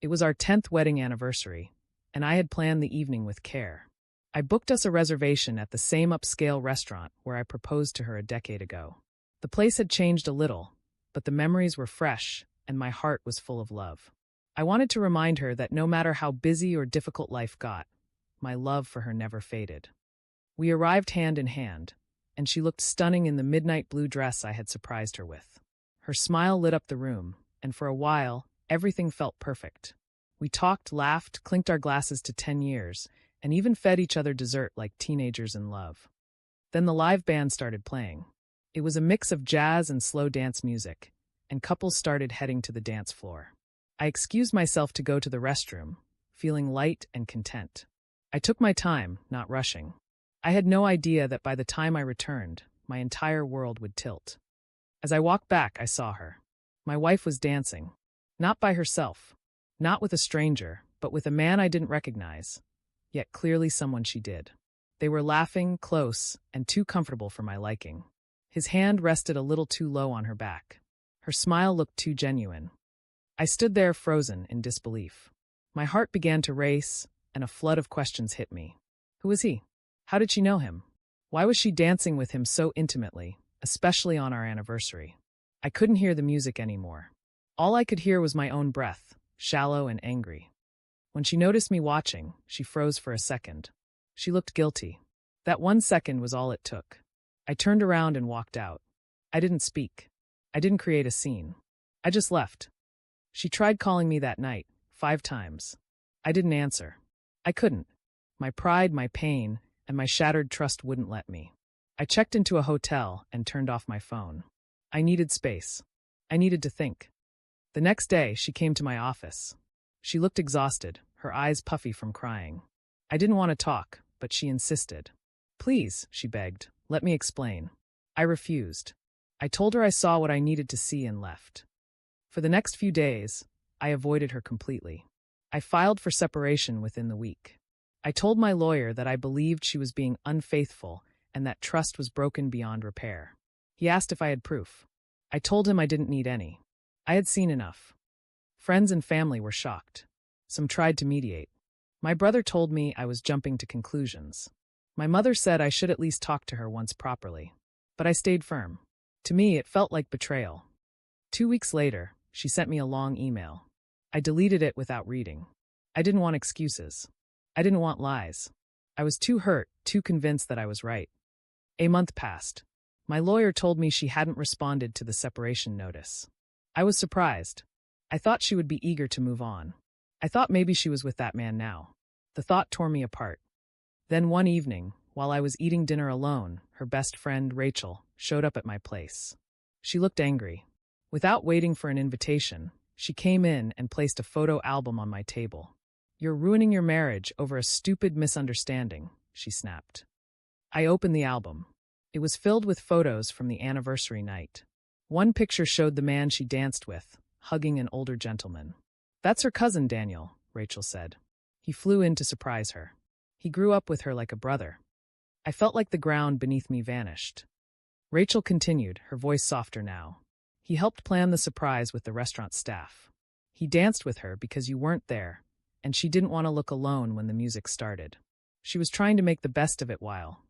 It was our 10th wedding anniversary, and I had planned the evening with care. I booked us a reservation at the same upscale restaurant where I proposed to her a decade ago. The place had changed a little, but the memories were fresh, and my heart was full of love. I wanted to remind her that no matter how busy or difficult life got, my love for her never faded. We arrived hand in hand, and she looked stunning in the midnight blue dress I had surprised her with. Her smile lit up the room, and for a while, everything felt perfect. We talked, laughed, clinked our glasses to 10 years, and even fed each other dessert like teenagers in love. Then the live band started playing. It was a mix of jazz and slow dance music, and couples started heading to the dance floor. I excused myself to go to the restroom, feeling light and content. I took my time, not rushing. I had no idea that by the time I returned, my entire world would tilt. As I walked back, I saw her. My wife was dancing. Not by herself. Not with a stranger, but with a man I didn't recognize, yet clearly someone she did. They were laughing, close, and too comfortable for my liking. His hand rested a little too low on her back. Her smile looked too genuine. I stood there frozen in disbelief. My heart began to race, and a flood of questions hit me. Who was he? How did she know him? Why was she dancing with him so intimately, especially on our anniversary? I couldn't hear the music anymore. All I could hear was my own breath, shallow and angry. When she noticed me watching, she froze for a second. She looked guilty. That 1 second was all it took. I turned around and walked out. I didn't speak. I didn't create a scene. I just left. She tried calling me that night, 5 times. I didn't answer. I couldn't. My pride, my pain, and my shattered trust wouldn't let me. I checked into a hotel and turned off my phone. I needed space. I needed to think. The next day, she came to my office. She looked exhausted, her eyes puffy from crying. I didn't want to talk, but she insisted. Please, she begged, let me explain. I refused. I told her I saw what I needed to see and left. For the next few days, I avoided her completely. I filed for separation within the week. I told my lawyer that I believed she was being unfaithful and that trust was broken beyond repair. He asked if I had proof. I told him I didn't need any. I had seen enough. Friends and family were shocked. Some tried to mediate. My brother told me I was jumping to conclusions. My mother said I should at least talk to her once properly. But I stayed firm. To me, it felt like betrayal. 2 weeks later, she sent me a long email. I deleted it without reading. I didn't want excuses. I didn't want lies. I was too hurt, too convinced that I was right. A month passed. My lawyer told me she hadn't responded to the separation notice. I was surprised. I thought she would be eager to move on. I thought maybe she was with that man now. The thought tore me apart. Then one evening, while I was eating dinner alone, her best friend, Rachel, showed up at my place. She looked angry. Without waiting for an invitation, she came in and placed a photo album on my table. You're ruining your marriage over a stupid misunderstanding, she snapped. I opened the album. It was filled with photos from the anniversary night. One picture showed the man she danced with, hugging an older gentleman. That's her cousin, Daniel, Rachel said. He flew in to surprise her. He grew up with her like a brother. I felt like the ground beneath me vanished. Rachel continued, her voice softer now. He helped plan the surprise with the restaurant staff. He danced with her because you weren't there, and she didn't want to look alone when the music started. She was trying to make the best of it while